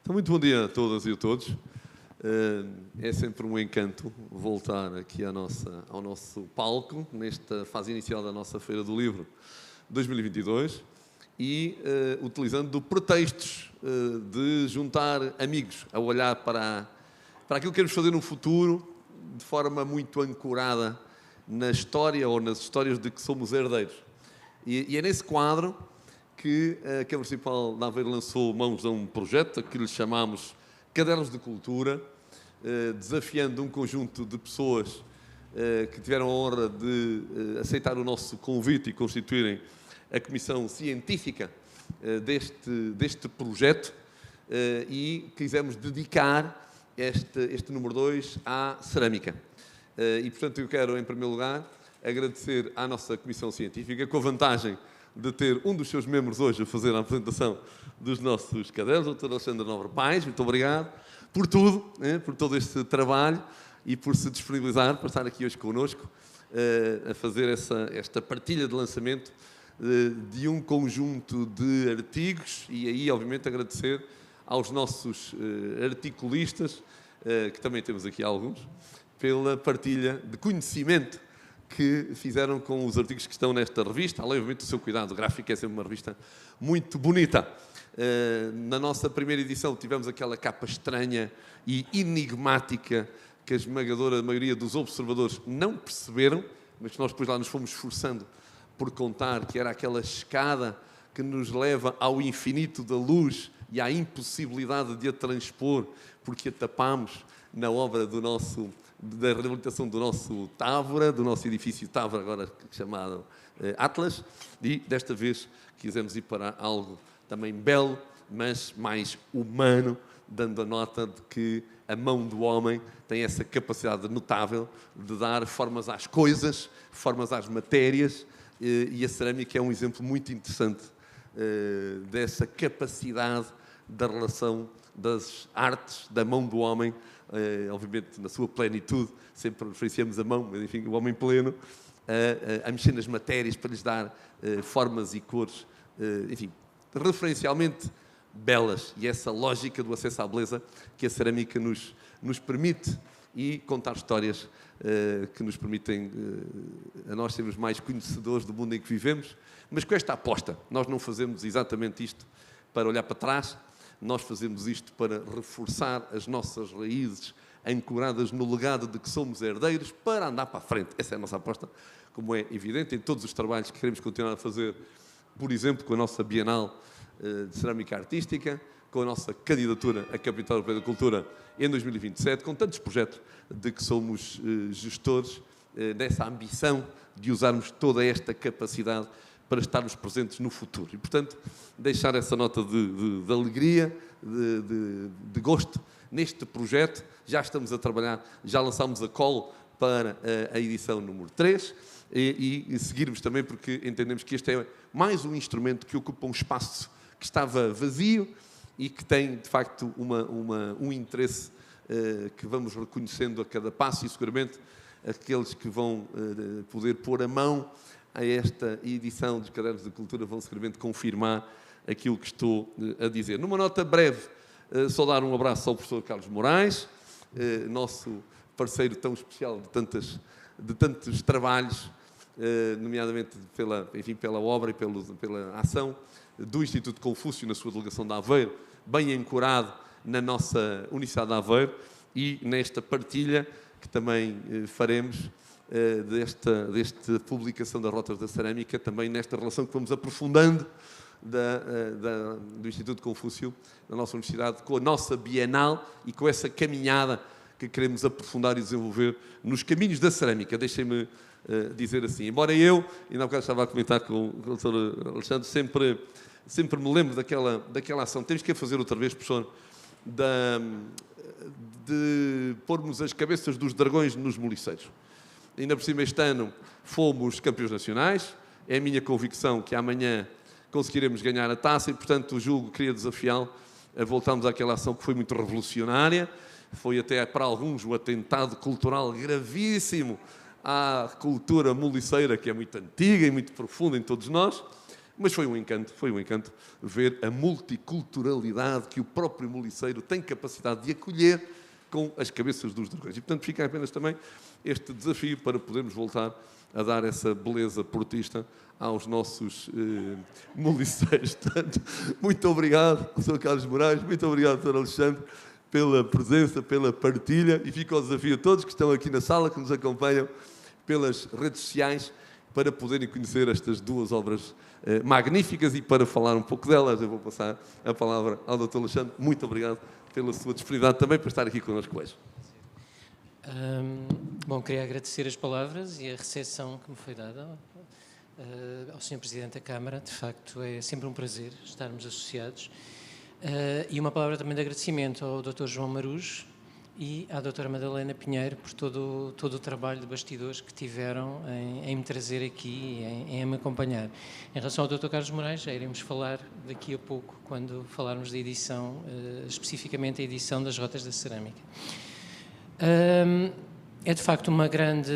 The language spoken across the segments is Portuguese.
Então, muito bom dia a todas e a todos. É sempre um encanto voltar aqui ao nosso palco, nesta fase inicial da nossa Feira do Livro 2022 e utilizando pretextos de juntar amigos a olhar para aquilo que queremos fazer no futuro de forma muito ancorada na história ou nas histórias de que somos herdeiros. E é nesse quadro que a Câmara Municipal de Aveiro lançou mãos a um projeto que lhe chamamos Cadernos de Cultura, desafiando um conjunto de pessoas que tiveram a honra de aceitar o nosso convite e constituírem a comissão científica deste projeto e quisemos dedicar este número 2 à cerâmica. E, portanto, eu quero, em primeiro lugar, agradecer à nossa comissão científica, com a vantagem de ter um dos seus membros hoje a fazer a apresentação dos nossos cadernos, o Dr. Alexandre Nobre Paes. Muito obrigado por tudo, por todo este trabalho e por se disponibilizar para estar aqui hoje connosco a fazer esta partilha de lançamento de um conjunto de artigos e aí, obviamente, agradecer aos nossos articulistas, que também temos aqui alguns, pela partilha de conhecimento que fizeram com os artigos que estão nesta revista, além, obviamente, do seu cuidado gráfico, é sempre uma revista muito bonita. Na nossa primeira edição tivemos aquela capa estranha e enigmática que a esmagadora maioria dos observadores não perceberam, mas que nós depois lá nos fomos esforçando por contar, que era aquela escada que nos leva ao infinito da luz e à impossibilidade de a transpor, porque a tapámos na obra da reabilitação do nosso Távora, do nosso edifício Távora, agora chamado Atlas, e desta vez quisemos ir para algo também belo, mas mais humano, dando a nota de que a mão do homem tem essa capacidade notável de dar formas às coisas, formas às matérias, e a cerâmica é um exemplo muito interessante dessa capacidade da relação das artes, da mão do homem, obviamente na sua plenitude, sempre referenciamos a mão, mas enfim, o homem pleno, a mexer nas matérias para lhes dar formas e cores, enfim, referencialmente belas. E essa lógica do acesso à beleza que a cerâmica nos permite e contar histórias que nos permitem a nós sermos mais conhecedores do mundo em que vivemos, mas com esta aposta. Nós não fazemos exatamente isto para olhar para trás, nós fazemos isto para reforçar as nossas raízes ancoradas no legado de que somos herdeiros para andar para a frente. Essa é a nossa aposta, como é evidente, em todos os trabalhos que queremos continuar a fazer, por exemplo, com a nossa Bienal de Cerâmica Artística, com a nossa candidatura à Capital Europeia da Cultura em 2027, com tantos projetos de que somos gestores, dessa ambição de usarmos toda esta capacidade para estarmos presentes no futuro. E, portanto, deixar essa nota de alegria, de gosto neste projeto. Já estamos a trabalhar, já lançámos a call para a edição número 3 e seguirmos também, porque entendemos que este é mais um instrumento que ocupa um espaço que estava vazio e que tem, de facto, um interesse que vamos reconhecendo a cada passo e, seguramente, aqueles que vão poder pôr a mão a esta edição dos Cadernos de Cultura vão seguramente confirmar aquilo que estou a dizer. Numa nota breve, só dar um abraço ao professor Carlos Moraes, nosso parceiro tão especial de tantos trabalhos, nomeadamente pela obra e pela ação do Instituto Confúcio na sua delegação de Aveiro, bem ancorado na nossa Universidade de Aveiro e nesta partilha que também faremos desta publicação das Rotas da Cerâmica, também nesta relação que vamos aprofundando do Instituto Confúcio, da nossa universidade, com a nossa Bienal e com essa caminhada que queremos aprofundar e desenvolver nos caminhos da cerâmica. Deixem-me dizer assim, embora eu, ainda há bocado estava a comentar com o Dr. Alexandre, sempre me lembro daquela ação, temos que a fazer outra vez, professor, de pormos as cabeças dos dragões nos moliceiros. Ainda por cima, este ano fomos campeões nacionais. É a minha convicção que amanhã conseguiremos ganhar a taça e, portanto, queria desafiá-lo a voltarmos àquela ação que foi muito revolucionária. Foi até, para alguns, um atentado cultural gravíssimo à cultura moliceira, que é muito antiga e muito profunda em todos nós. Mas foi um encanto ver a multiculturalidade que o próprio Moliceiro tem capacidade de acolher com as cabeças dos dragões. E, portanto, fica apenas também este desafio para podermos voltar a dar essa beleza portista aos nossos moliceiros. Portanto, muito obrigado, Sr. Carlos Moraes, muito obrigado, Sr. Alexandre, pela presença, pela partilha, e fica o desafio a todos que estão aqui na sala, que nos acompanham pelas redes sociais, para poderem conhecer estas duas obras magníficas, e para falar um pouco delas, eu vou passar a palavra ao Dr. Alexandre. Muito obrigado pela sua disponibilidade também para estar aqui connosco hoje. Bom, queria agradecer as palavras e a recepção que me foi dada ao Sr. Presidente da Câmara. De facto, é sempre um prazer estarmos associados. E uma palavra também de agradecimento ao Dr. João Marujo e à Dra. Madalena Pinheiro por todo o trabalho de bastidores que tiveram em me trazer aqui e em me acompanhar. Em relação ao Dr. Carlos Moraes, já iremos falar daqui a pouco, quando falarmos da edição, especificamente a edição das Rotas da Cerâmica. É de facto uma grande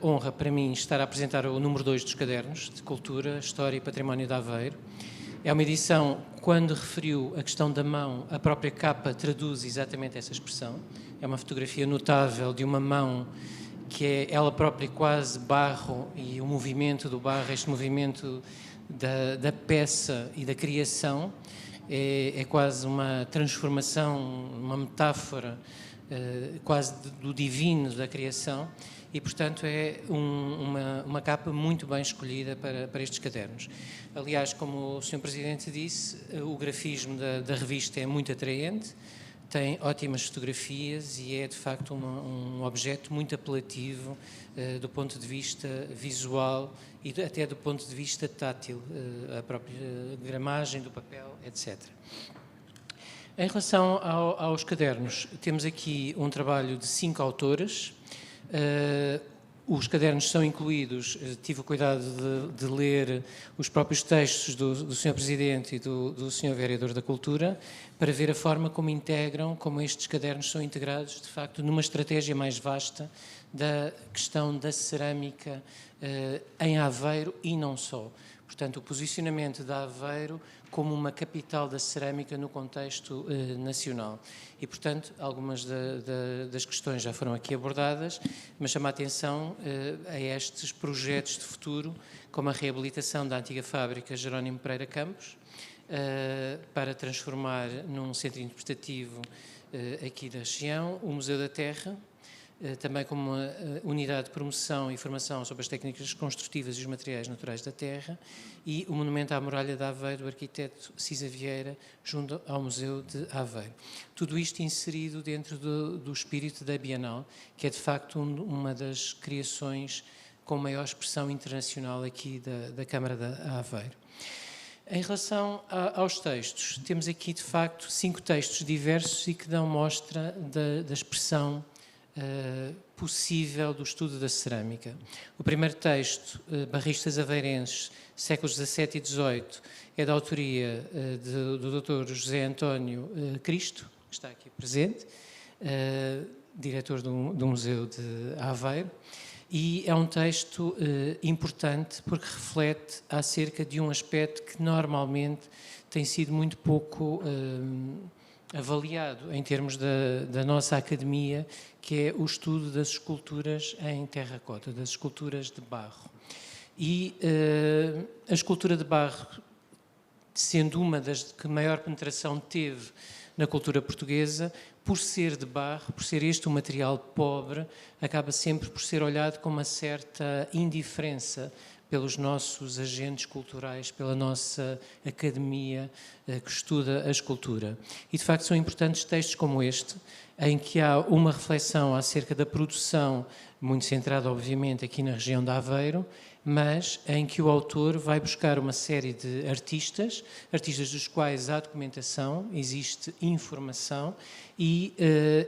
honra para mim estar a apresentar o número 2 dos cadernos de Cultura, História e Património de Aveiro. É uma edição, quando referiu a questão da mão, a própria capa traduz exatamente essa expressão. É uma fotografia notável de uma mão que é ela própria quase barro, e o movimento do barro, este movimento da peça e da criação, é quase uma transformação, uma metáfora quase do divino da criação, e, portanto, é uma capa muito bem escolhida para estes cadernos. Aliás, como o Sr. Presidente disse, o grafismo da revista é muito atraente, tem ótimas fotografias e é, de facto, um objeto muito apelativo do ponto de vista visual e até do ponto de vista tátil, a própria gramagem do papel, etc. Em relação aos cadernos, temos aqui um trabalho de 5 autoras. Os cadernos são incluídos, tive o cuidado de ler os próprios textos do Sr. Presidente e do Sr. Vereador da Cultura, para ver a forma como integram, como estes cadernos são integrados, de facto, numa estratégia mais vasta da questão da cerâmica em Aveiro e não só. Portanto, o posicionamento da Aveiro como uma capital da cerâmica no contexto nacional. E, portanto, algumas das questões já foram aqui abordadas, mas chama a atenção a estes projetos de futuro, como a reabilitação da antiga fábrica Jerónimo Pereira Campos, para transformar num centro interpretativo aqui da região, o Museu da Terra, também como uma unidade de promoção e formação sobre as técnicas construtivas e os materiais naturais da terra, e o Monumento à Muralha de Aveiro, do arquiteto Cisa Vieira, junto ao Museu de Aveiro. Tudo isto inserido dentro do espírito da Bienal, que é de facto uma das criações com maior expressão internacional aqui da Câmara de Aveiro. Em relação aos textos, temos aqui de facto 5 textos diversos e que dão mostra da expressão possível do estudo da cerâmica. O primeiro texto, Barristas Aveirenses, séculos XVII e XVIII, é da autoria do Dr. José António Cristo, que está aqui presente, diretor do Museu de Aveiro, e é um texto importante porque reflete acerca de um aspecto que normalmente tem sido muito pouco avaliado em termos da nossa academia, que é o estudo das esculturas em terracota, das esculturas de barro. E a escultura de barro, sendo uma das que maior penetração teve na cultura portuguesa, por ser de barro, por ser este um material pobre, acaba sempre por ser olhado com uma certa indiferença pelos nossos agentes culturais, pela nossa academia que estuda a escultura. E, de facto, são importantes textos como este, em que há uma reflexão acerca da produção, muito centrada, obviamente, aqui na região de Aveiro, mas em que o autor vai buscar uma série de artistas dos quais há documentação, existe informação e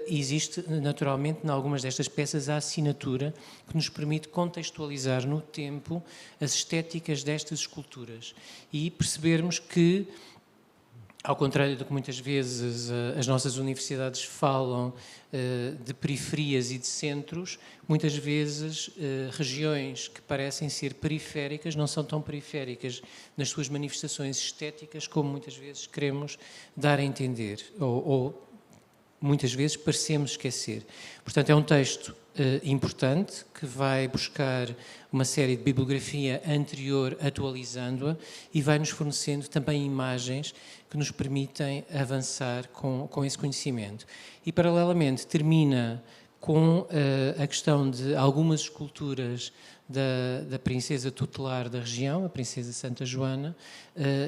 existe, naturalmente, em algumas destas peças, a assinatura que nos permite contextualizar no tempo as estéticas destas esculturas e percebermos que ao contrário do que muitas vezes as nossas universidades falam de periferias e de centros, muitas vezes regiões que parecem ser periféricas não são tão periféricas nas suas manifestações estéticas como muitas vezes queremos dar a entender, ou muitas vezes parecemos esquecer. Portanto, é um texto importante que vai buscar uma série de bibliografia anterior, atualizando-a, e vai nos fornecendo também imagens que nos permitem avançar com esse conhecimento. E, paralelamente, termina com a questão de algumas esculturas da princesa tutelar da região, a princesa Santa Joana,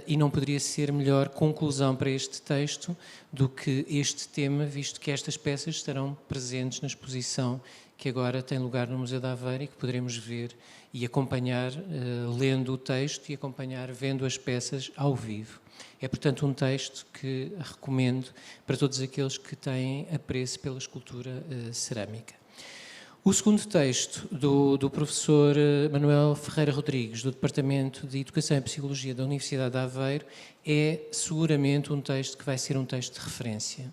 e não poderia ser melhor conclusão para este texto do que este tema, visto que estas peças estarão presentes na exposição que agora tem lugar no Museu de Aveiro e que poderemos ver e acompanhar lendo o texto e acompanhar vendo as peças ao vivo. É, portanto, um texto que recomendo para todos aqueles que têm apreço pela escultura cerâmica. O segundo texto do professor Manuel Ferreira Rodrigues, do Departamento de Educação e Psicologia da Universidade de Aveiro, é seguramente um texto que vai ser um texto de referência.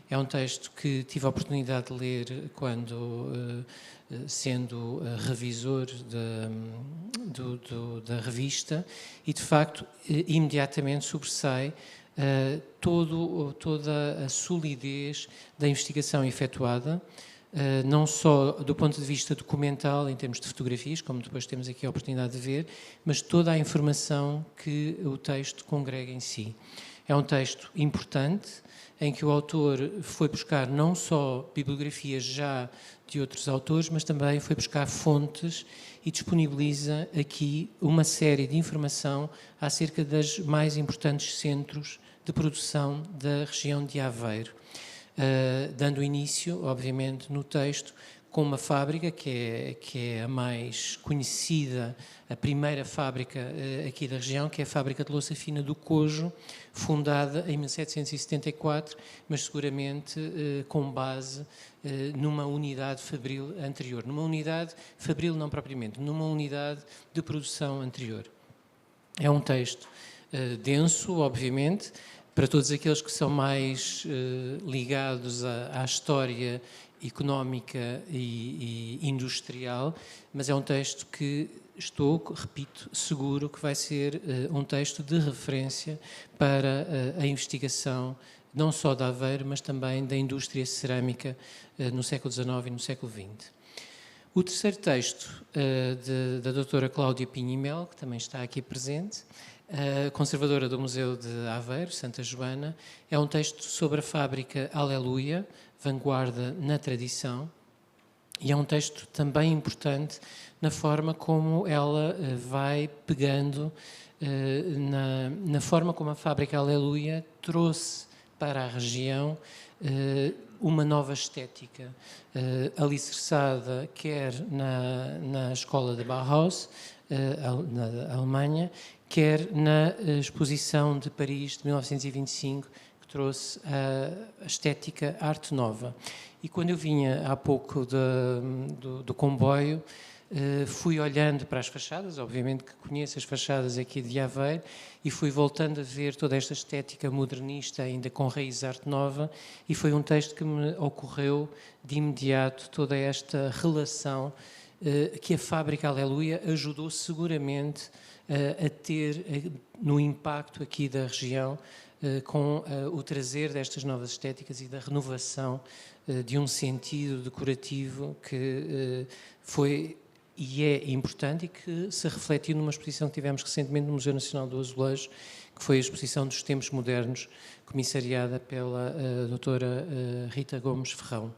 É um texto que tive a oportunidade de ler quando, sendo revisor da revista, e de facto imediatamente sobressai toda a solidez da investigação efetuada, não só do ponto de vista documental, em termos de fotografias, como depois temos aqui a oportunidade de ver, mas toda a informação que o texto congrega em si. É um texto importante, em que o autor foi buscar não só bibliografias já de outros autores, mas também foi buscar fontes e disponibiliza aqui uma série de informação acerca dos mais importantes centros de produção da região de Aveiro. Dando início, obviamente, no texto, com uma fábrica que é a mais conhecida, a primeira fábrica aqui da região, que é a Fábrica de Louça Fina do Cojo, fundada em 1774, mas seguramente com base numa unidade fabril anterior. Numa unidade fabril não propriamente, numa unidade de produção anterior. É um texto denso, obviamente, para todos aqueles que são mais ligados à história económica e industrial, mas é um texto que estou, repito, seguro que vai ser um texto de referência para a investigação não só de Aveiro, mas também da indústria cerâmica no século XIX e no século XX. O terceiro texto da doutora Cláudia Pinho e Mel, que também está aqui presente, conservadora do Museu de Aveiro, Santa Joana, é um texto sobre a fábrica Aleluia, vanguarda na tradição, e é um texto também importante na forma como ela vai pegando na forma como a fábrica Aleluia trouxe para a região uma nova estética, alicerçada quer na escola de Bauhaus, na Alemanha, quer na exposição de Paris de 1925, que trouxe a estética Arte Nova. E quando eu vinha há pouco do comboio, fui olhando para as fachadas, obviamente que conheço as fachadas aqui de Aveiro, e fui voltando a ver toda esta estética modernista, ainda com raiz Arte Nova, e foi um texto que me ocorreu de imediato, toda esta relação que a fábrica Aleluia ajudou seguramente a ter no impacto aqui da região, com o trazer destas novas estéticas e da renovação de um sentido decorativo que foi e é importante e que se refletiu numa exposição que tivemos recentemente no Museu Nacional do Azulejo, que foi a exposição dos Tempos Modernos, comissariada pela doutora Rita Gomes Ferrão.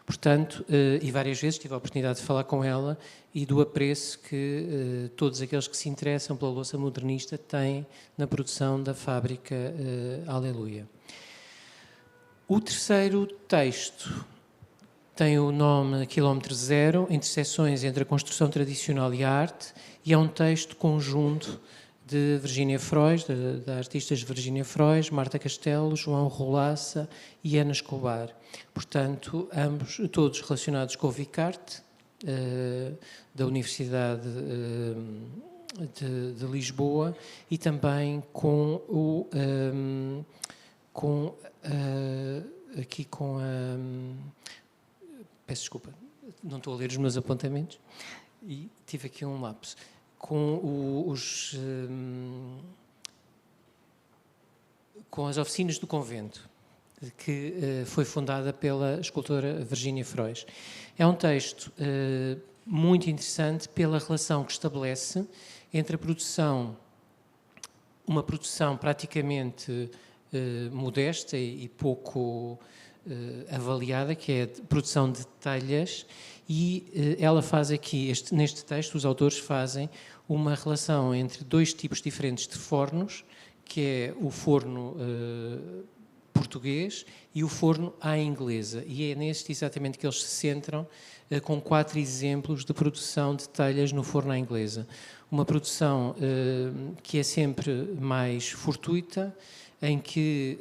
Portanto, e várias vezes tive a oportunidade de falar com ela e do apreço que todos aqueles que se interessam pela louça modernista têm na produção da fábrica Aleluia. O terceiro texto tem o nome Quilómetro Zero, Interseções entre a Construção Tradicional e a Arte, e é um texto conjunto de Virginia Frois, da artistas Virginia Frois, Marta Castelo, João Rolaça e Ana Escobar. Portanto, ambos, todos relacionados com o Vicarte, da Universidade de Lisboa, e também com aqui com a... Peço desculpa, não estou a ler os meus apontamentos e tive aqui um lapso. Com as oficinas do convento, que foi fundada pela escultora Virginia Frois. É um texto muito interessante pela relação que estabelece entre a produção, uma produção praticamente modesta e pouco avaliada, que é a produção de telhas, e ela faz aqui, neste texto, os autores fazem uma relação entre dois tipos diferentes de fornos, que é o forno português e o forno à inglesa. E é neste exatamente que eles se centram, com 4 exemplos de produção de telhas no forno à inglesa. Uma produção que é sempre mais fortuita, em que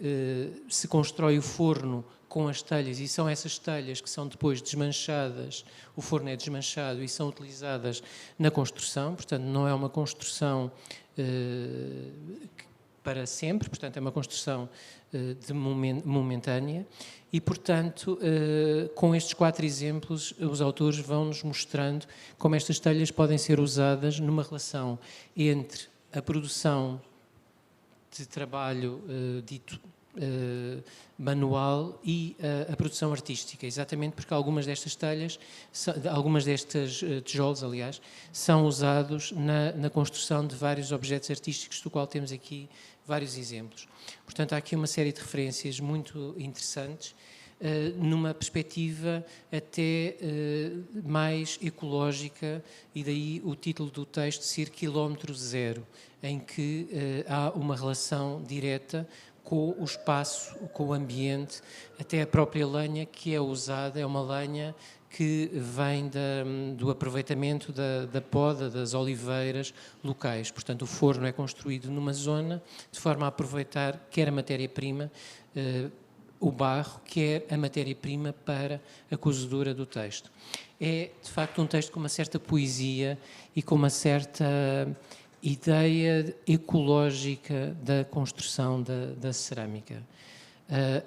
se constrói o forno com as telhas, e são essas telhas que são depois desmanchadas, o forno é desmanchado e são utilizadas na construção, portanto não é uma construção para sempre, portanto é uma construção momentânea, e portanto com estes 4 exemplos os autores vão-nos mostrando como estas telhas podem ser usadas numa relação entre a produção de trabalho dito manual e a produção artística, exatamente porque algumas destas telhas, algumas destes tijolos, aliás, são usados na construção de vários objetos artísticos, do qual temos aqui vários exemplos. Portanto, há aqui uma série de referências muito interessantes, numa perspectiva até mais ecológica, e daí o título do texto ser Quilómetro Zero, em que há uma relação direta com o espaço, com o ambiente, até a própria lenha que é usada, é uma lenha que vem do aproveitamento da poda das oliveiras locais. Portanto, o forno é construído numa zona de forma a aproveitar quer a matéria-prima, o barro, quer a matéria-prima para a cozedura do texto. É, de facto, um texto com uma certa poesia e com uma certa ideia ecológica da construção da cerâmica.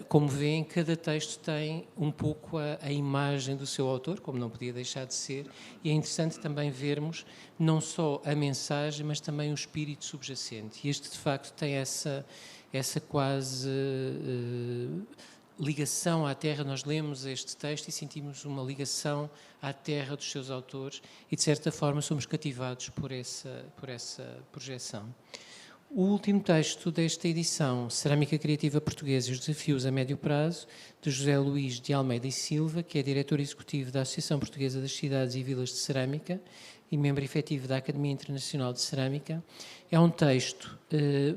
Como veem, cada texto tem um pouco a imagem do seu autor, como não podia deixar de ser, e é interessante também vermos não só a mensagem, mas também o espírito subjacente. E este, de facto, tem essa quase ligação à terra. Nós lemos este texto e sentimos uma ligação à terra dos seus autores e, de certa forma, somos cativados por essa projeção. O último texto desta edição, Cerâmica Criativa Portuguesa e os Desafios a Médio Prazo, de José Luís de Almeida e Silva, que é diretor executivo da Associação Portuguesa das Cidades e Vilas de Cerâmica e membro efetivo da Academia Internacional de Cerâmica. É um texto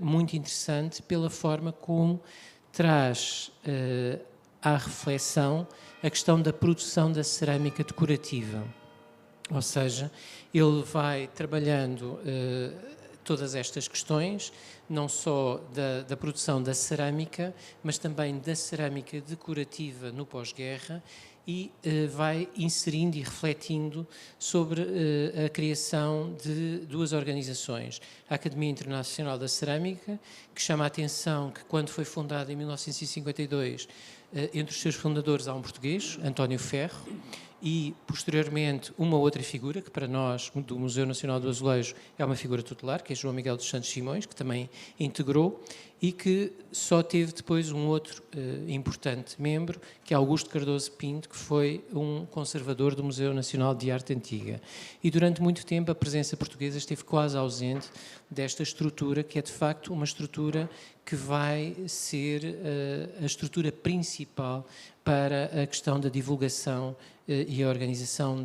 muito interessante pela forma como traz à reflexão a questão da produção da cerâmica decorativa. Ou seja, ele vai trabalhando todas estas questões, não só da produção da cerâmica, mas também da cerâmica decorativa no pós-guerra, e vai inserindo e refletindo sobre a criação de 2 organizações. A Academia Internacional da Cerâmica, que chama a atenção que, quando foi fundada em 1952, entre os seus fundadores há um português, António Ferro, e, posteriormente, uma outra figura, que para nós, do Museu Nacional do Azulejo, é uma figura tutelar, que é João Miguel dos Santos Simões, que também integrou, e que só teve depois um outro importante membro, que é Augusto Cardoso Pinto, que foi um conservador do Museu Nacional de Arte Antiga. E durante muito tempo a presença portuguesa esteve quase ausente desta estrutura, que é de facto uma estrutura que vai ser a estrutura principal para a questão da divulgação e a organização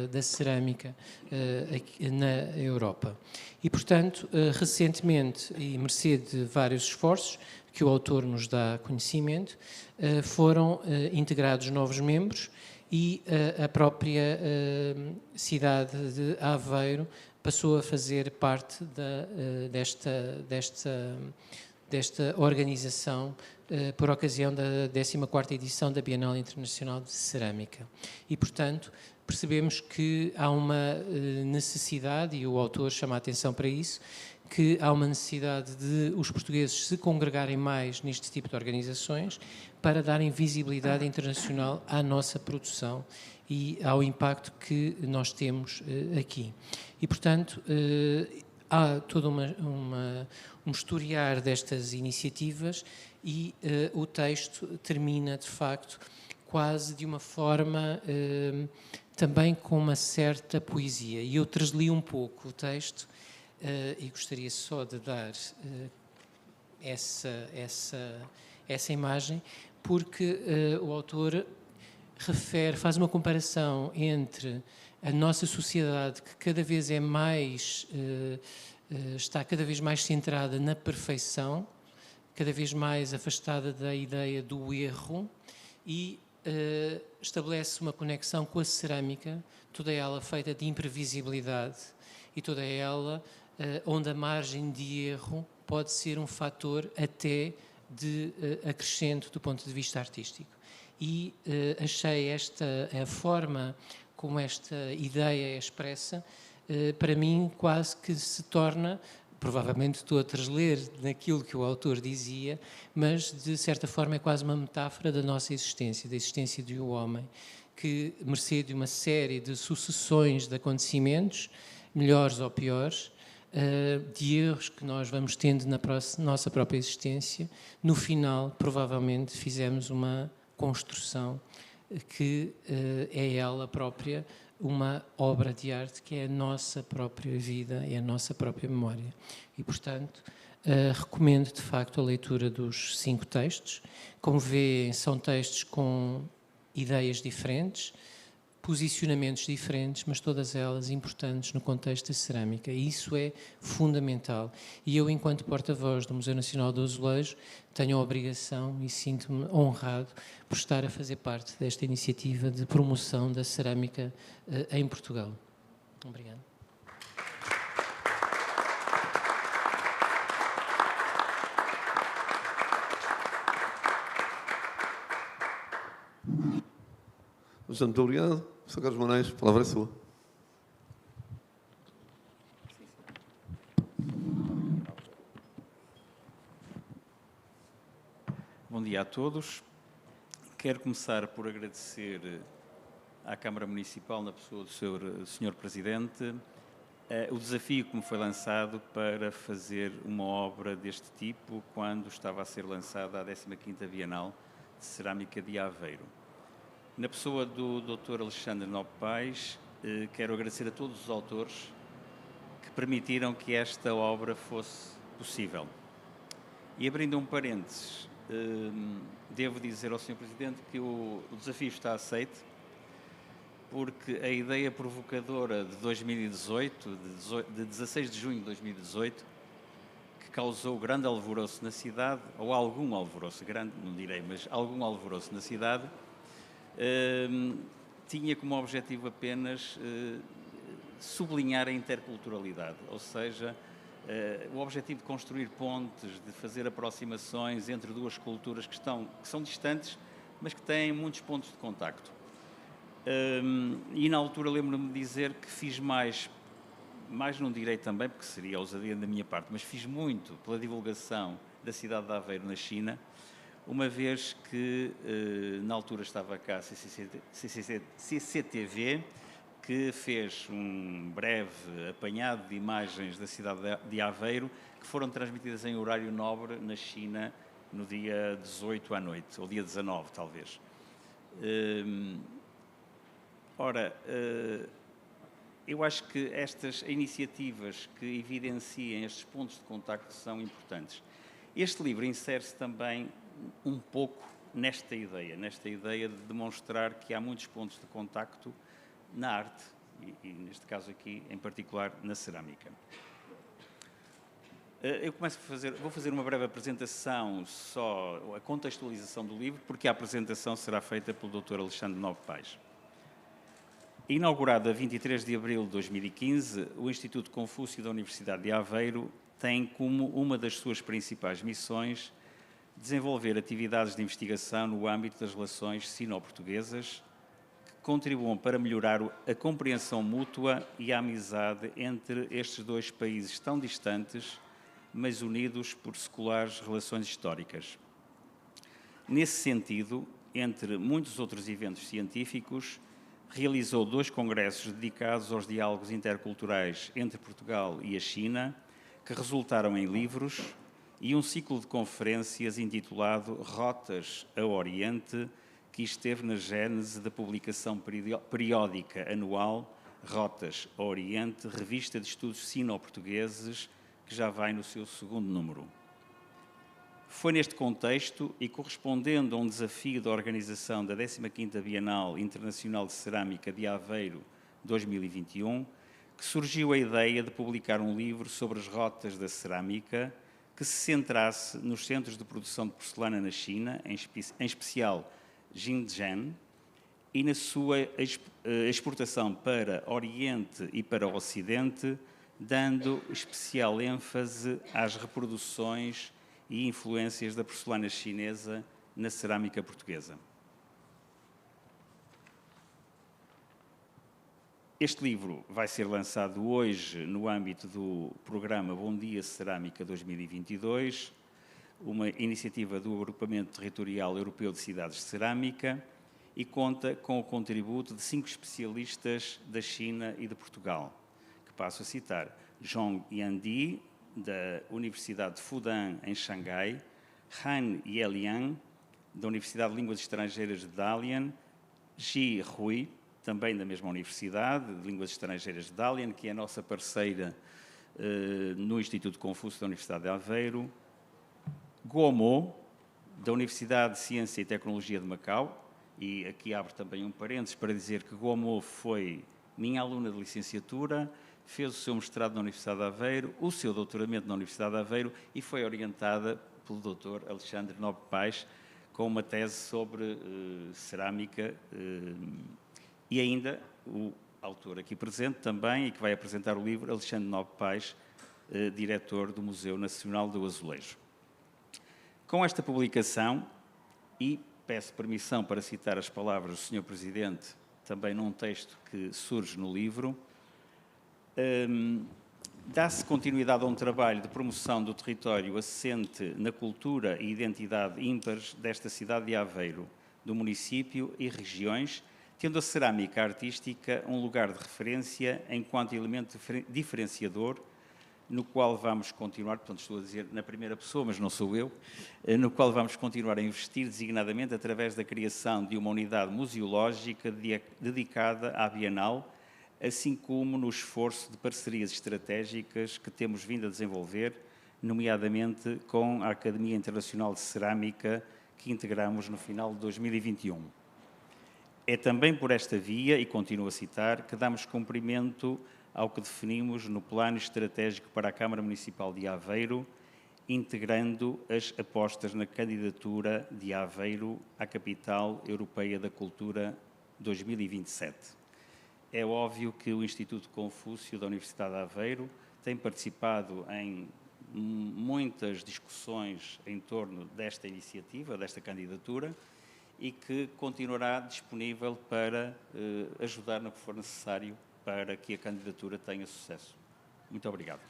da cerâmica na Europa. E, portanto, recentemente, e mercê de vários esforços que o autor nos dá conhecimento, foram integrados novos membros, e a própria cidade de Aveiro passou a fazer parte desta organização por ocasião da 14ª edição da Bienal Internacional de Cerâmica. E, portanto, percebemos que há uma necessidade, e o autor chama a atenção para isso, que há uma necessidade de os portugueses se congregarem mais neste tipo de organizações para darem visibilidade internacional à nossa produção e ao impacto que nós temos aqui. E, portanto, há todo um historiar destas iniciativas e o texto termina, de facto, quase de uma forma também com uma certa poesia. E eu transli um pouco o texto e gostaria só de dar essa imagem, porque o autor faz uma comparação entre a nossa sociedade, que cada vez é mais, está cada vez mais centrada na perfeição, cada vez mais afastada da ideia do erro, e estabelece uma conexão com a cerâmica, toda ela feita de imprevisibilidade e toda ela onde a margem de erro pode ser um fator até de acrescento do ponto de vista artístico. E achei a forma como esta ideia é expressa, para mim quase que se torna, provavelmente estou a transler naquilo que o autor dizia, mas de certa forma é quase uma metáfora da nossa existência, da existência de um homem, que, mercê de uma série de sucessões de acontecimentos, melhores ou piores, de erros que nós vamos tendo na nossa própria existência, no final, provavelmente, fizemos uma construção que é ela própria uma obra de arte que é a nossa própria vida e a nossa própria memória. E, portanto, recomendo, de facto, a leitura dos 5 textos. Como vêem, são textos com ideias diferentes, posicionamentos diferentes, mas todas elas importantes no contexto da cerâmica. E isso é fundamental. E eu, enquanto porta-voz do Museu Nacional do Azulejo, tenho a obrigação e sinto-me honrado por estar a fazer parte desta iniciativa de promoção da cerâmica em Portugal. Obrigado. Muito obrigado. Sr. Carlos Moraes, a palavra é sua. Bom dia a todos. Quero começar por agradecer à Câmara Municipal, na pessoa do Sr. Presidente, o desafio que me foi lançado para fazer uma obra deste tipo quando estava a ser lançada a 15ª Bienal de Cerâmica de Aveiro. Na pessoa do Dr. Alexandre Nobre Paes, quero agradecer a todos os autores que permitiram que esta obra fosse possível. E abrindo um parênteses, devo dizer ao Sr. Presidente que o desafio está aceito, porque a ideia provocadora de 2018, de 16 de junho de 2018, que causou grande alvoroço na cidade, ou algum alvoroço, grande não direi, mas algum alvoroço na cidade, tinha como objetivo apenas sublinhar a interculturalidade, ou seja, o objetivo de construir pontes, de fazer aproximações entre duas culturas que são distantes, mas que têm muitos pontos de contacto. E na altura lembro-me de dizer que fiz mais não direi também, porque seria ousadia da minha parte, mas fiz muito pela divulgação da cidade de Aveiro na China, uma vez que na altura estava cá a CCTV, que fez um breve apanhado de imagens da cidade de Aveiro, que foram transmitidas em horário nobre na China no dia 18 à noite, ou dia 19, talvez. Eu acho que estas iniciativas que evidenciem estes pontos de contacto são importantes. Este livro insere-se também um pouco nesta ideia de demonstrar que há muitos pontos de contacto na arte e neste caso aqui, em particular, na cerâmica. Eu vou fazer uma breve apresentação, só a contextualização do livro, porque a apresentação será feita pelo Dr. Alexandre Nobre Paes. Inaugurado a 23 de abril de 2015, o Instituto Confúcio da Universidade de Aveiro tem como uma das suas principais missões desenvolver atividades de investigação no âmbito das relações sino-portuguesas que contribuam para melhorar a compreensão mútua e a amizade entre estes dois países tão distantes, mas unidos por seculares relações históricas. Nesse sentido, entre muitos outros eventos científicos, realizou 2 congressos dedicados aos diálogos interculturais entre Portugal e a China, que resultaram em livros, e um ciclo de conferências intitulado Rotas ao Oriente, que esteve na gênese da publicação periódica anual Rotas ao Oriente, revista de estudos sino-portugueses, que já vai no seu 2º número. Foi neste contexto e correspondendo a um desafio da organização da 15ª Bienal Internacional de Cerâmica de Aveiro 2021, que surgiu a ideia de publicar um livro sobre as rotas da cerâmica que se centrasse nos centros de produção de porcelana na China, em especial Xinjiang, e na sua exportação para Oriente e para o Ocidente, dando especial ênfase às reproduções e influências da porcelana chinesa na cerâmica portuguesa. Este livro vai ser lançado hoje no âmbito do programa Bom Dia Cerâmica 2022, uma iniciativa do Agrupamento Territorial Europeu de Cidades de Cerâmica, e conta com o contributo de 5 especialistas da China e de Portugal, que passo a citar: Zhong Yandi, da Universidade de Fudan, em Xangai; Han Yeliang, da Universidade de Línguas Estrangeiras de Dalian; Ji Hui, também da mesma Universidade de Línguas Estrangeiras de Dalian, que é a nossa parceira no Instituto Confúcio da Universidade de Aveiro; Guo Mo, da Universidade de Ciência e Tecnologia de Macau, e aqui abro também um parênteses para dizer que Guo Mo foi minha aluna de licenciatura, fez o seu mestrado na Universidade de Aveiro, o seu doutoramento na Universidade de Aveiro e foi orientada pelo Dr. Alexandre Nobre Paes com uma tese sobre cerâmica e ainda o autor aqui presente também e que vai apresentar o livro, Alexandre Nobre Paes, diretor do Museu Nacional do Azulejo. Com esta publicação, e peço permissão para citar as palavras do Sr. Presidente, também num texto que surge no livro, dá-se continuidade a um trabalho de promoção do território assente na cultura e identidade ímpares desta cidade de Aveiro, do município e regiões, tendo a cerâmica artística um lugar de referência enquanto elemento diferenciador, no qual vamos continuar, portanto estou a dizer na primeira pessoa, mas não sou eu, no qual vamos continuar a investir designadamente através da criação de uma unidade museológica dedicada à Bienal, assim como no esforço de parcerias estratégicas que temos vindo a desenvolver, nomeadamente com a Academia Internacional de Cerâmica, que integramos no final de 2021. É também por esta via, e continuo a citar, que damos cumprimento ao que definimos no Plano Estratégico para a Câmara Municipal de Aveiro, integrando as apostas na candidatura de Aveiro à Capital Europeia da Cultura 2027. É óbvio que o Instituto Confúcio da Universidade de Aveiro tem participado em muitas discussões em torno desta iniciativa, desta candidatura, e que continuará disponível para ajudar no que for necessário para que a candidatura tenha sucesso. Muito obrigado.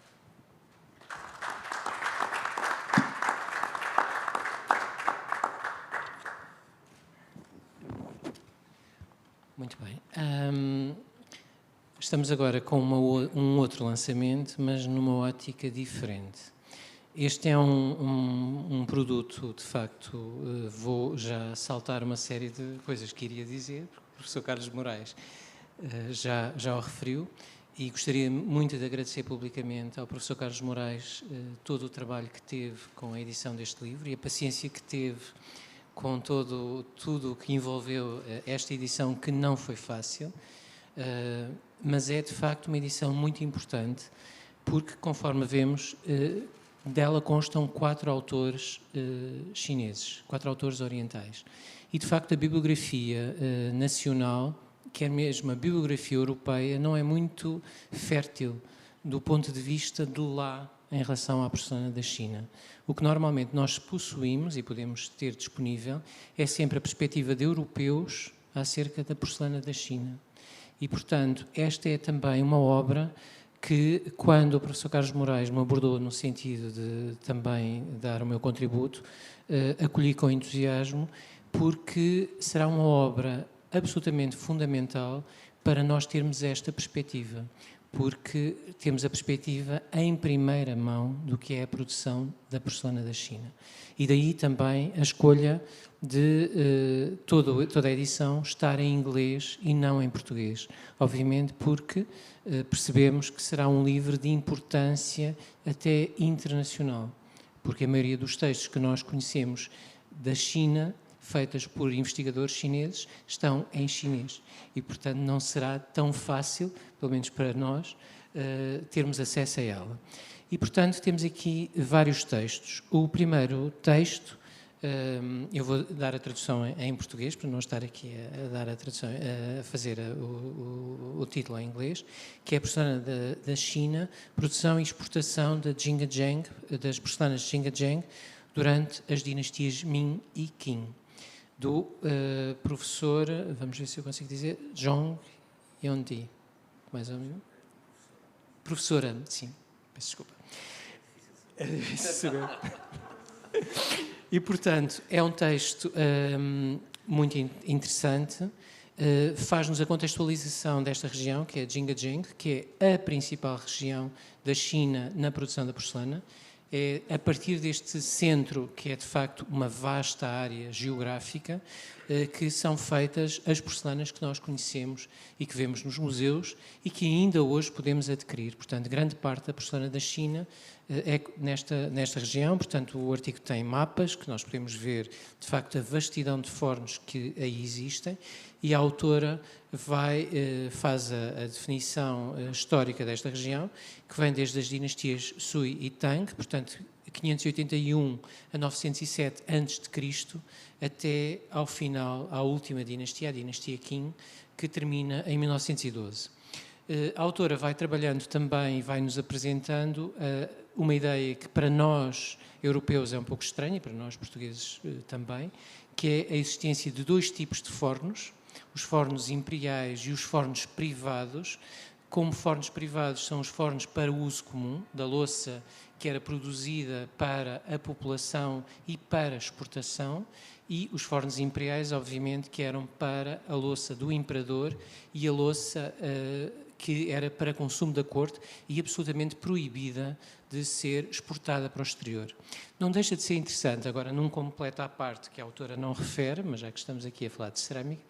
Muito bem. Estamos agora com um outro lançamento, mas numa ótica diferente. Este é um produto, de facto, vou já saltar uma série de coisas que iria dizer, porque o professor Carlos Moraes já o referiu, e gostaria muito de agradecer publicamente ao professor Carlos Moraes todo o trabalho que teve com a edição deste livro e a paciência que teve com tudo o que envolveu esta edição, que não foi fácil, mas é de facto uma edição muito importante, porque, conforme vemos, dela constam 4 autores chineses, 4 autores orientais. E, de facto, a bibliografia nacional, quer mesmo a bibliografia europeia, não é muito fértil do ponto de vista de lá em relação à persona da China. O que normalmente nós possuímos e podemos ter disponível é sempre a perspectiva de europeus acerca da porcelana da China. E, portanto, esta é também uma obra que, quando o professor Carlos Moraes me abordou no sentido de também dar o meu contributo, acolhi com entusiasmo, porque será uma obra absolutamente fundamental para nós termos esta perspectiva, porque temos a perspectiva em primeira mão do que é a produção da porcelana da China. E daí também a escolha de toda a edição estar em inglês e não em português. Obviamente porque percebemos que será um livro de importância até internacional, porque a maioria dos textos que nós conhecemos da China, feitas por investigadores chineses, estão em chinês. E, portanto, não será tão fácil, pelo menos para nós, termos acesso a ela. E, portanto, temos aqui vários textos. O primeiro texto, eu vou dar a tradução em português, para não estar aqui a dar a tradução, a fazer o título em inglês, que é a porcelana da China, produção e exportação da Jingazheng, das porcelanas de Jingazheng, durante as dinastias Ming e Qing, do professor, vamos ver se eu consigo dizer, Zhong Yongdi, mais ou menos. Professora, sim, peço desculpa. E, portanto, é um texto muito interessante, faz-nos a contextualização desta região, que é Jingazheng, que é a principal região da China na produção da porcelana. É a partir deste centro, que é de facto uma vasta área geográfica, que são feitas as porcelanas que nós conhecemos e que vemos nos museus e que ainda hoje podemos adquirir. Portanto, grande parte da porcelana da China é nesta região. Portanto, o artigo tem mapas que nós podemos ver, de facto, a vastidão de fornos que aí existem, e a autora faz a definição histórica desta região, que vem desde as dinastias Sui e Tang, portanto, 581 a 907 a.C., até ao final, à última dinastia, a dinastia Qing, que termina em 1912. A autora vai trabalhando também e vai-nos apresentando uma ideia que para nós, europeus, é um pouco estranha, e para nós, portugueses, também, que é a existência de dois tipos de fornos, os fornos imperiais e os fornos privados. Como fornos privados são os fornos para uso comum, da louça que era produzida para a população e para exportação, e os fornos imperiais, obviamente, que eram para a louça do imperador e a louça que era para consumo da corte e absolutamente proibida de ser exportada para o exterior. Não deixa de ser interessante, agora num completo à parte que a autora não refere, mas já que estamos aqui a falar de cerâmica,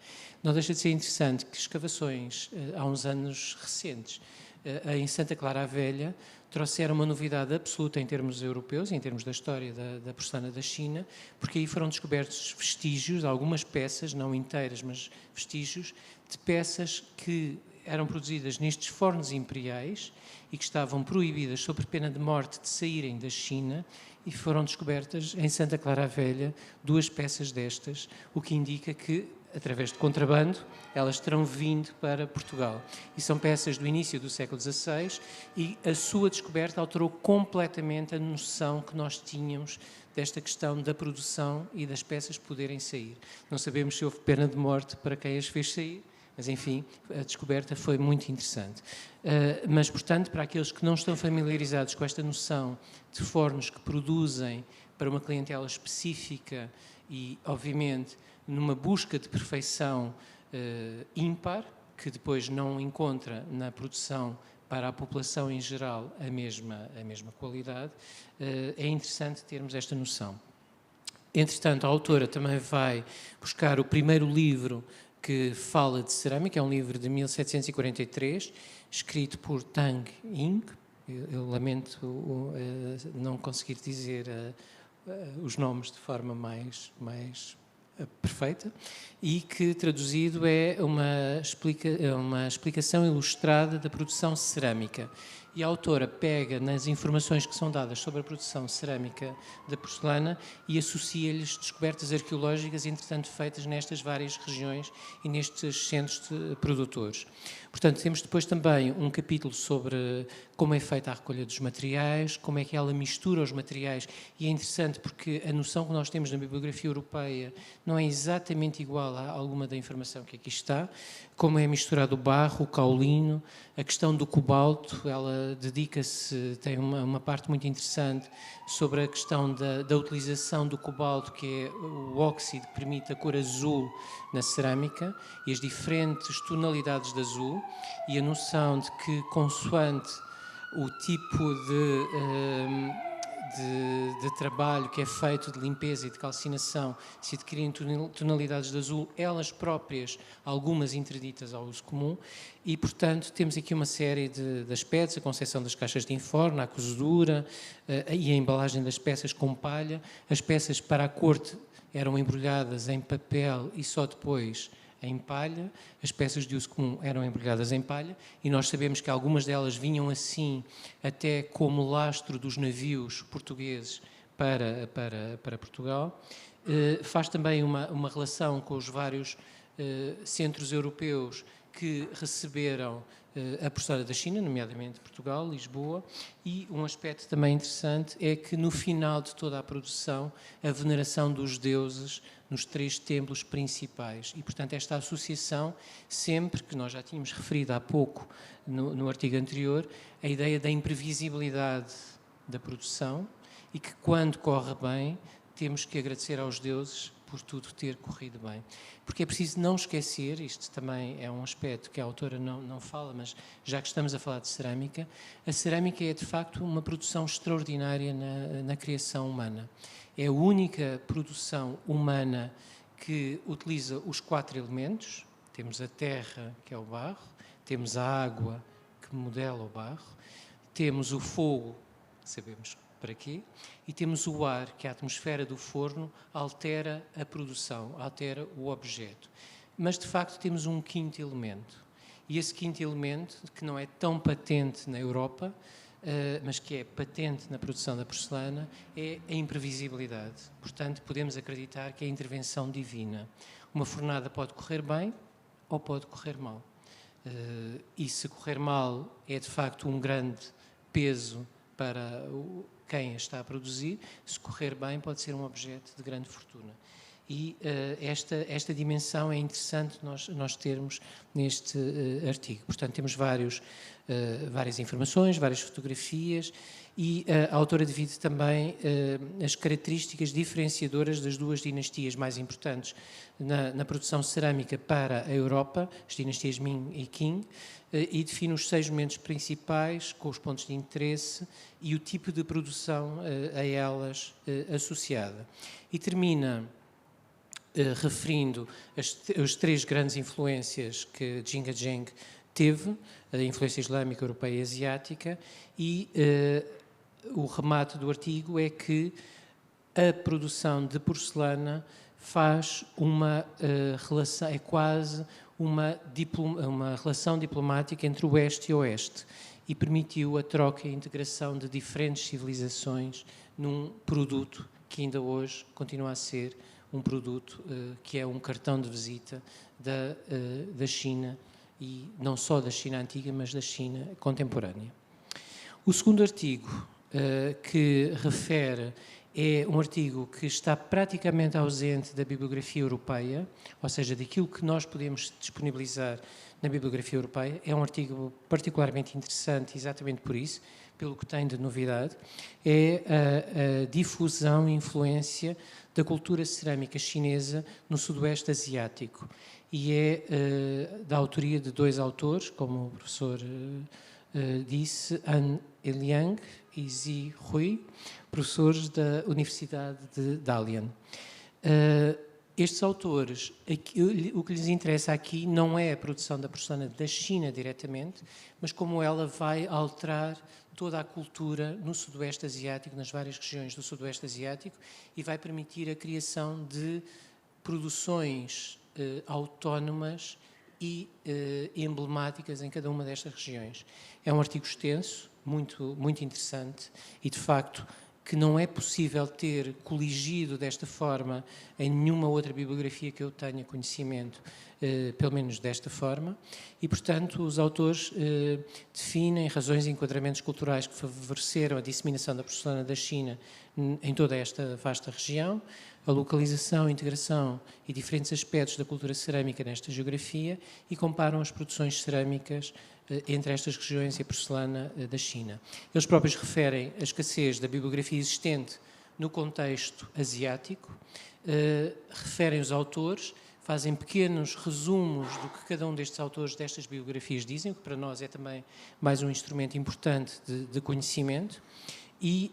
não deixa de ser interessante que escavações há uns anos recentes em Santa Clara a Velha trouxeram uma novidade absoluta em termos europeus, em termos da história da porcelana da China, porque aí foram descobertos vestígios, algumas peças, não inteiras, mas vestígios, de peças que eram produzidas nestes fornos imperiais e que estavam proibidas, sob pena de morte, de saírem da China, e foram descobertas em Santa Clara a Velha duas peças destas, o que indica que, através de contrabando, elas terão vindo para Portugal. E são peças do início do século XVI e a sua descoberta alterou completamente a noção que nós tínhamos desta questão da produção e das peças poderem sair. Não sabemos se houve pena de morte para quem as fez sair, mas, enfim, a descoberta foi muito interessante. Mas, portanto, para aqueles que não estão familiarizados com esta noção de fornos que produzem para uma clientela específica e, obviamente, numa busca de perfeição ímpar, que depois não encontra na produção para a população em geral a mesma qualidade, é interessante termos esta noção. Entretanto, a autora também vai buscar o primeiro livro que fala de cerâmica, é um livro de 1743, escrito por Tang Ying. Eu lamento não conseguir dizer os nomes de forma mais perfeita, e que traduzido é uma explicação ilustrada da produção cerâmica. e a autora pega nas informações que são dadas sobre a produção cerâmica da porcelana e associa-lhes descobertas arqueológicas, entretanto feitas nestas várias regiões e nestes centros de produtores. Portanto, temos depois também um capítulo sobre como é feita a recolha dos materiais, como é que ela mistura os materiais, e é interessante porque a noção que nós temos na bibliografia europeia não é exatamente igual a alguma da informação que aqui está, como é misturado o barro, o caolino, a questão do cobalto, ela dedica-se, tem uma parte muito interessante sobre a questão da utilização do cobalto, que é o óxido que permite a cor azul na cerâmica, e as diferentes tonalidades de azul, e a noção de que, consoante o tipo de trabalho que é feito de limpeza e de calcinação, se adquirem tonalidades de azul, elas próprias, algumas interditas ao uso comum, e, portanto, temos aqui uma série de aspectos, a concepção das caixas de enforno, a cozedura e a embalagem das peças com palha. As peças para a corte eram embrulhadas em papel e só depois em palha, as peças de uso comum eram embrulhadas em palha, e nós sabemos que algumas delas vinham assim até como lastro dos navios portugueses para Portugal. Faz também uma relação com os vários centros europeus que receberam a porcelana da China, nomeadamente Portugal, Lisboa, e um aspecto também interessante é que no final de toda a produção, a veneração dos deuses nos 3 templos principais, e portanto esta associação, sempre que nós já tínhamos referido há pouco no artigo anterior, a ideia da imprevisibilidade da produção, e que quando corre bem temos que agradecer aos deuses por tudo ter corrido bem. Porque é preciso não esquecer, isto também é um aspecto que a autora não fala, mas já que estamos a falar de cerâmica, a cerâmica é de facto uma produção extraordinária na criação humana. É a única produção humana que utiliza os 4 elementos. Temos a terra, que é o barro, temos a água, que modela o barro, temos o fogo, sabemos para quê, e temos o ar, que a atmosfera do forno altera a produção, altera o objeto. Mas, de facto, temos um 5º elemento. E esse 5º elemento, que não é tão patente na Europa, mas que é patente na produção da porcelana, é a imprevisibilidade. Portanto, podemos acreditar que é a intervenção divina. Uma fornada pode correr bem ou pode correr mal. E se correr mal, é de facto um grande peso para quem a está a produzir. Se correr bem, pode ser um objeto de grande fortuna. E esta dimensão é interessante nós termos neste artigo. Portanto, temos várias informações, várias fotografias, e a autora divide também as características diferenciadoras das 2 dinastias mais importantes na produção cerâmica para a Europa, as dinastias Ming e Qing, e define os 6 momentos principais, com os pontos de interesse e o tipo de produção a elas associada. E termina referindo as 3 grandes influências que Jinga Zheng teve, a influência islâmica, europeia e asiática, e o remate do artigo é que a produção de porcelana faz uma relação, é quase uma relação diplomática entre o Oeste e o Oeste, e permitiu a troca e a integração de diferentes civilizações num produto que ainda hoje continua a ser um produto que é um cartão de visita da China, e não só da China antiga, mas da China contemporânea. O segundo artigo que refere é um artigo que está praticamente ausente da bibliografia europeia, ou seja, daquilo que nós podemos disponibilizar na bibliografia europeia. É um artigo particularmente interessante exatamente por isso, pelo que tem de novidade, é a difusão e influência da cultura cerâmica chinesa no Sudoeste Asiático, e é da autoria de 2 autores, como o professor disse, An Liang e Zi Hui, professores da Universidade de Dalian. Estes autores, o que lhes interessa aqui não é a produção da porcelana da China diretamente, mas como ela vai alterar toda a cultura no Sudoeste Asiático, nas várias regiões do Sudoeste Asiático, e vai permitir a criação de produções autónomas e emblemáticas em cada uma destas regiões. É um artigo extenso, muito, muito interessante e, de facto, que não é possível ter coligido desta forma em nenhuma outra bibliografia que eu tenha conhecimento, pelo menos desta forma, e, portanto, os autores definem razões e enquadramentos culturais que favoreceram a disseminação da porcelana da China em toda esta vasta região, a localização, integração e diferentes aspectos da cultura cerâmica nesta geografia e comparam as produções cerâmicas entre estas regiões e a porcelana da China. Eles próprios referem a escassez da bibliografia existente no contexto asiático, referem os autores, fazem pequenos resumos do que cada um destes autores destas biografias dizem, o que para nós é também mais um instrumento importante de conhecimento, e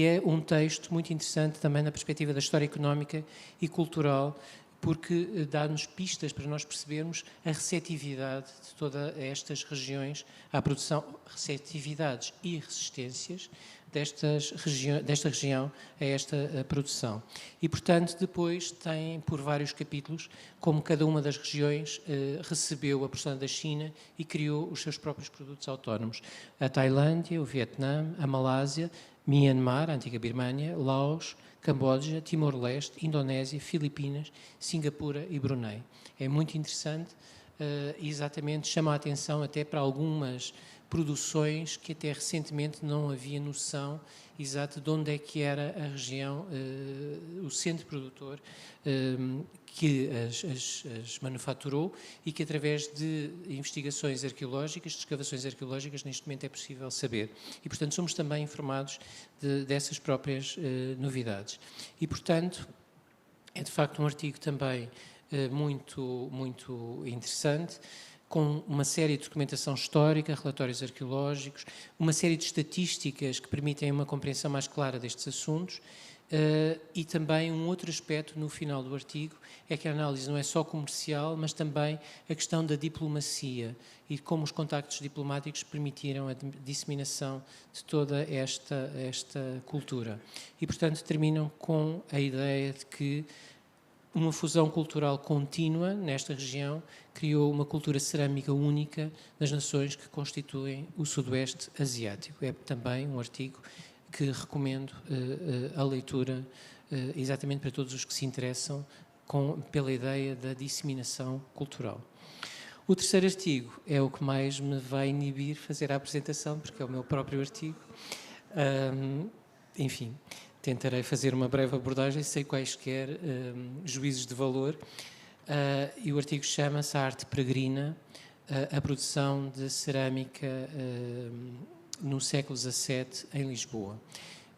é um texto muito interessante também na perspectiva da história económica e cultural, porque dá-nos pistas para nós percebermos a receptividade de todas estas regiões à produção, receptividades e resistências desta região a esta produção. E, portanto, depois tem por vários capítulos como cada uma das regiões recebeu a porcelana da China e criou os seus próprios produtos autónomos. A Tailândia, o Vietnã, a Malásia, Myanmar, a antiga Birmânia, Laos, Camboja, Timor-Leste, Indonésia, Filipinas, Singapura e Brunei. É muito interessante e exatamente chama a atenção até para algumas produções que até recentemente não havia noção exata de onde é que era a região, o centro produtor que as manufaturou e que através de investigações arqueológicas, de escavações arqueológicas, neste momento é possível saber. E, portanto, somos também informados dessas próprias novidades. E, portanto, é de facto um artigo também muito, muito interessante, com uma série de documentação histórica, relatórios arqueológicos, uma série de estatísticas que permitem uma compreensão mais clara destes assuntos e também um outro aspecto no final do artigo é que a análise não é só comercial, mas também a questão da diplomacia e como os contactos diplomáticos permitiram a disseminação de toda esta cultura. E, portanto, terminam com a ideia de que uma fusão cultural contínua nesta região criou uma cultura cerâmica única das nações que constituem o Sudoeste Asiático. É também um artigo que recomendo a leitura exatamente para todos os que se interessam pela ideia da disseminação cultural. O terceiro artigo é o que mais me vai inibir fazer a apresentação, porque é o meu próprio artigo. Enfim, tentarei fazer uma breve abordagem, sem quaisquer juízos de valor. E o artigo chama-se A Arte Peregrina, a produção de cerâmica no século XVII em Lisboa.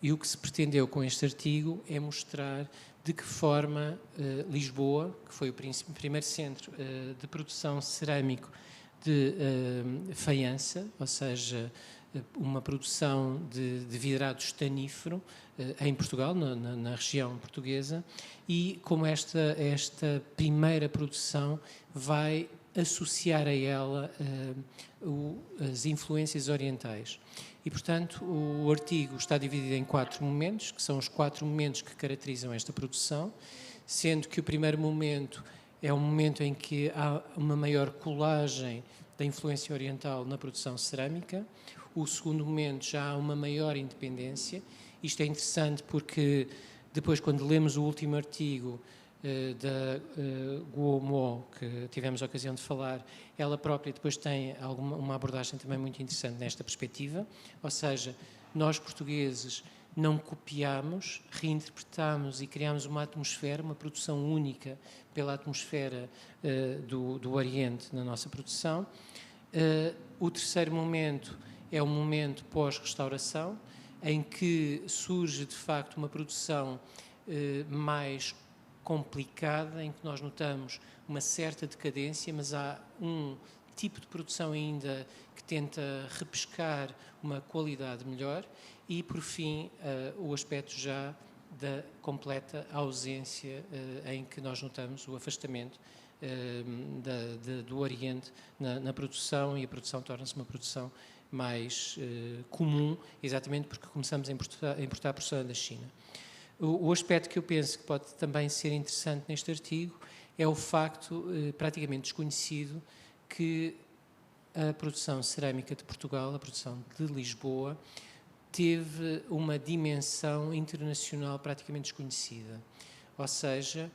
E o que se pretendeu com este artigo é mostrar de que forma Lisboa, que foi o primeiro centro de produção cerâmico de faiança, ou seja, uma produção de vidrado estanífero em Portugal, na região portuguesa, e como esta primeira produção vai associar a ela as influências orientais. E, portanto, o artigo está dividido em 4 momentos, que são os 4 momentos que caracterizam esta produção, sendo que o primeiro momento é um momento em que há uma maior colagem da influência oriental na produção cerâmica. O segundo momento já há uma maior independência. Isto é interessante porque depois, quando lemos o último artigo da Guo Mo, que tivemos a ocasião de falar, ela própria depois tem uma abordagem também muito interessante nesta perspectiva, ou seja, nós portugueses não copiamos, reinterpretamos e criamos uma atmosfera, uma produção única pela atmosfera do Oriente na nossa produção. O terceiro momento é o momento pós-restauração, em que surge de facto uma produção mais complicada, em que nós notamos uma certa decadência, mas há um tipo de produção ainda que tenta repescar uma qualidade melhor e, por fim, o aspecto já da completa ausência em que nós notamos o afastamento do Oriente na produção, e a produção torna-se uma produção mais comum, exatamente porque começamos a importar porcelana da China. O aspecto que eu penso que pode também ser interessante neste artigo é o facto, praticamente desconhecido, que a produção cerâmica de Portugal, a produção de Lisboa, teve uma dimensão internacional praticamente desconhecida. Ou seja,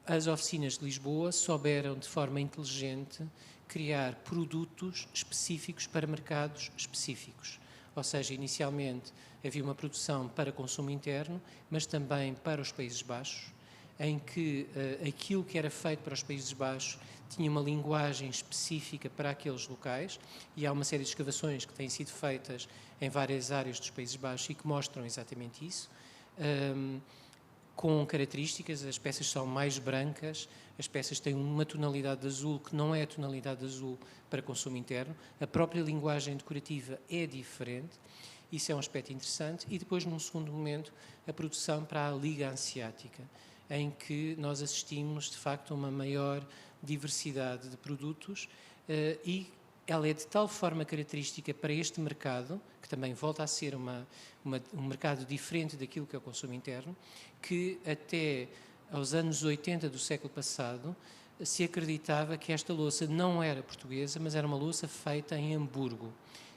as oficinas de Lisboa souberam de forma inteligente criar produtos específicos para mercados específicos. Ou seja, inicialmente havia uma produção para consumo interno, mas também para os Países Baixos, em que aquilo que era feito para os Países Baixos tinha uma linguagem específica para aqueles locais, e há uma série de escavações que têm sido feitas em várias áreas dos Países Baixos e que mostram exatamente isso, com características. As peças são mais brancas, as peças têm uma tonalidade de azul que não é a tonalidade de azul para consumo interno, a própria linguagem decorativa é diferente, isso é um aspecto interessante. E depois, num segundo momento, a produção para a Liga Hanseática, em que nós assistimos, de facto, a uma maior diversidade de produtos, e ela é de tal forma característica para este mercado, que também volta a ser um mercado diferente daquilo que é o consumo interno, que até aos anos 80 do século passado se acreditava que esta louça não era portuguesa, mas era uma louça feita em Hamburgo.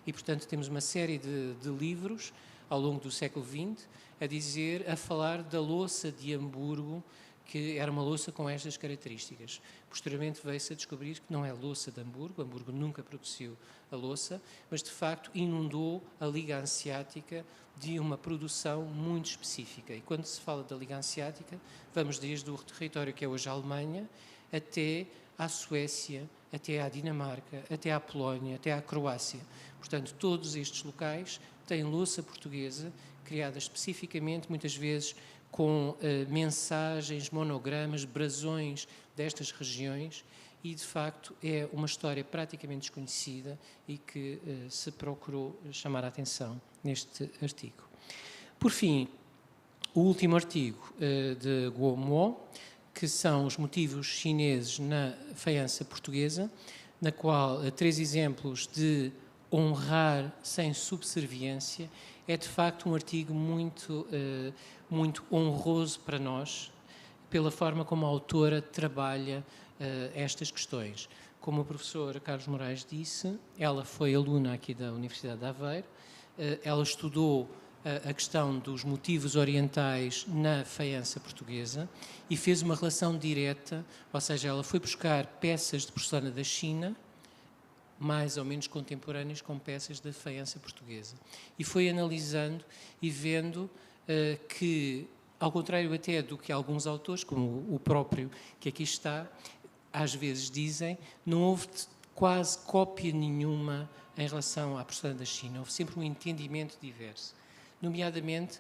E, portanto, temos uma série de livros ao longo do século XX a falar da louça de Hamburgo, que era uma louça com estas características. Posteriormente veio-se a descobrir que não é louça de Hamburgo, Hamburgo nunca produziu a louça, mas de facto inundou a Liga Hanseática de uma produção muito específica. E quando se fala da Liga Hanseática, vamos desde o território que é hoje a Alemanha, até à Suécia, até à Dinamarca, até à Polónia, até à Croácia. Portanto, todos estes locais têm louça portuguesa, criada especificamente, muitas vezes com mensagens, monogramas, brasões destas regiões, e de facto é uma história praticamente desconhecida e que se procurou chamar a atenção neste artigo. Por fim, o último artigo de Guo Mo, que são os motivos chineses na faiança portuguesa, na qual 3 exemplos de honrar sem subserviência. É de facto um artigo muito honroso para nós, pela forma como a autora trabalha estas questões. Como o professor Carlos Moraes disse, ela foi aluna aqui da Universidade de Aveiro, ela estudou a questão dos motivos orientais na faiança portuguesa e fez uma relação direta, ou seja, ela foi buscar peças de porcelana da China, mais ou menos contemporâneas com peças da faiança portuguesa. E foi analisando e vendo que, ao contrário até do que alguns autores, como o próprio que aqui está, às vezes dizem, não houve quase cópia nenhuma em relação à porcelana da China. Houve sempre um entendimento diverso. Nomeadamente,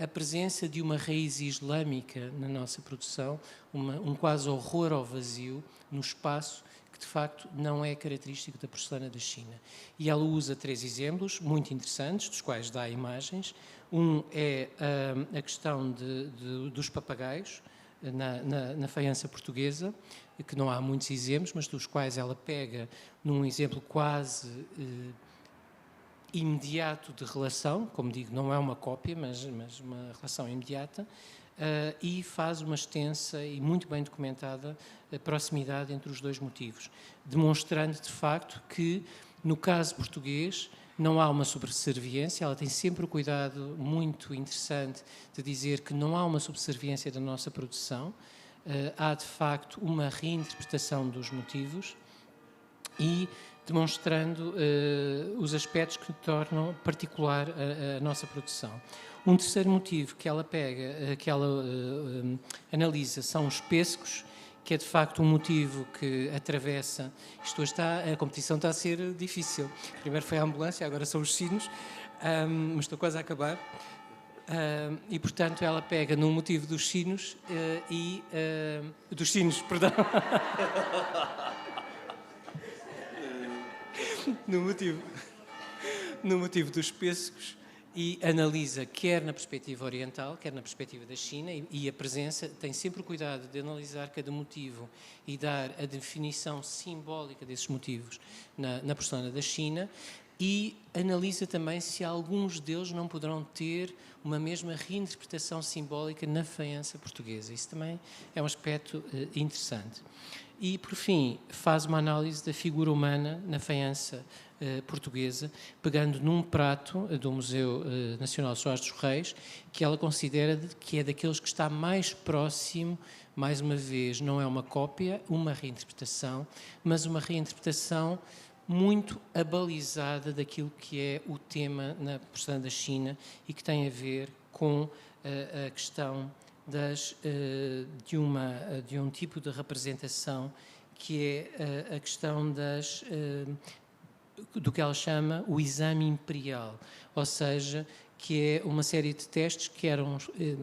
a presença de uma raiz islâmica na nossa produção, um quase horror ao vazio no espaço, que de facto não é característico da porcelana da China. E ela usa 3 exemplos muito interessantes, dos quais dá imagens. Um é a questão dos papagaios na faiança portuguesa, que não há muitos exemplos, mas dos quais ela pega num exemplo quase imediato de relação, como digo, não é uma cópia, mas uma relação imediata, e faz uma extensa e muito bem documentada proximidade entre os 2 motivos, demonstrando de facto que, no caso português, não há uma subserviência. Ela tem sempre o cuidado muito interessante de dizer que não há uma subserviência da nossa produção, há de facto uma reinterpretação dos motivos e demonstrando os aspectos que tornam particular a nossa produção. Um terceiro motivo que ela pega, que ela analisa, são os pêssegos, que é de facto um motivo que atravessa. Isto hoje a competição está a ser difícil. Primeiro foi a ambulância, agora são os sinos, mas estou quase a acabar. E, portanto, ela pega no motivo dos sinos dos sinos, perdão. no motivo dos pêssegos, e analisa, quer na perspectiva oriental, quer na perspectiva da China, e a presença tem sempre o cuidado de analisar cada motivo e dar a definição simbólica desses motivos na porcelana da China, e analisa também se alguns deles não poderão ter uma mesma reinterpretação simbólica na faiança portuguesa. Isso também é um aspecto interessante. E, por fim, faz uma análise da figura humana na faiança portuguesa, pegando num prato do Museu Nacional Soares dos Reis, que ela considera que é daqueles que está mais próximo, mais uma vez, não é uma cópia, uma reinterpretação, mas uma reinterpretação muito abalizada daquilo que é o tema na porcelana da China e que tem a ver com a questão de um tipo de representação que é a questão do que ela chama o exame imperial, ou seja, que é uma série de testes que eram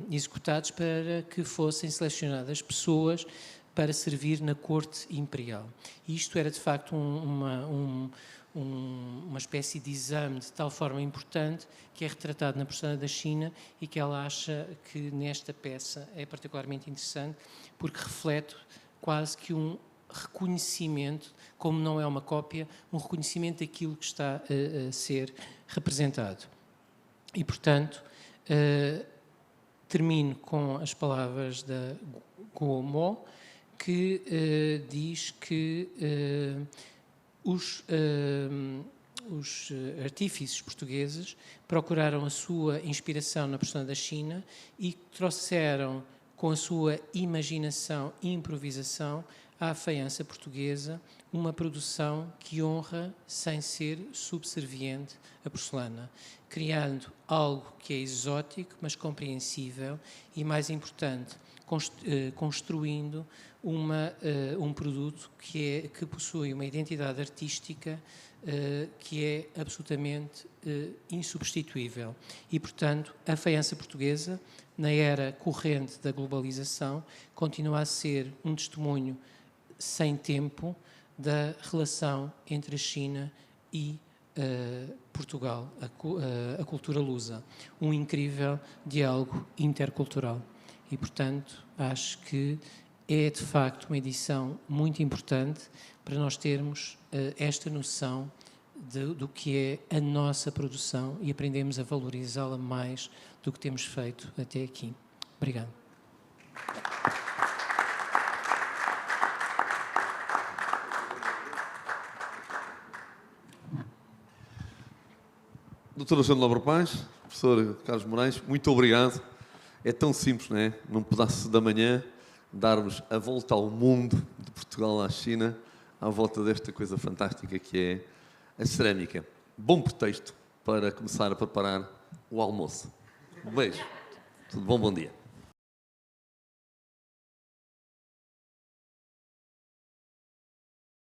executados para que fossem selecionadas pessoas para servir na corte imperial. E isto era, de facto, uma espécie de exame de tal forma importante que é retratado na porcelana da China e que ela acha que nesta peça é particularmente interessante porque reflete quase que um reconhecimento, como não é uma cópia, um reconhecimento daquilo que está a ser representado. E, portanto, termino com as palavras da Guo Mo, que diz que os artífices portugueses procuraram a sua inspiração na porcelana da China e trouxeram com a sua imaginação e improvisação à faiança portuguesa uma produção que honra sem ser subserviente à porcelana, criando algo que é exótico, mas compreensível e, mais importante, construindo um produto que possui uma identidade artística que é absolutamente insubstituível. E, portanto, a faiança portuguesa, na era corrente da globalização, continua a ser um testemunho sem tempo da relação entre a China e Portugal, a cultura lusa. Um incrível diálogo intercultural. E, portanto, acho que é, de facto, uma edição muito importante para nós termos esta noção do que é a nossa produção e aprendemos a valorizá-la mais do que temos feito até aqui. Obrigado. Doutor Alexandre Nobre Paz, professor Carlos Moraes, muito obrigado. É tão simples, não é? Num pedaço da manhã, darmos a volta ao mundo, de Portugal à China, à volta desta coisa fantástica que é a cerâmica. Bom pretexto para começar a preparar o almoço. Um beijo. Tudo bom, bom dia.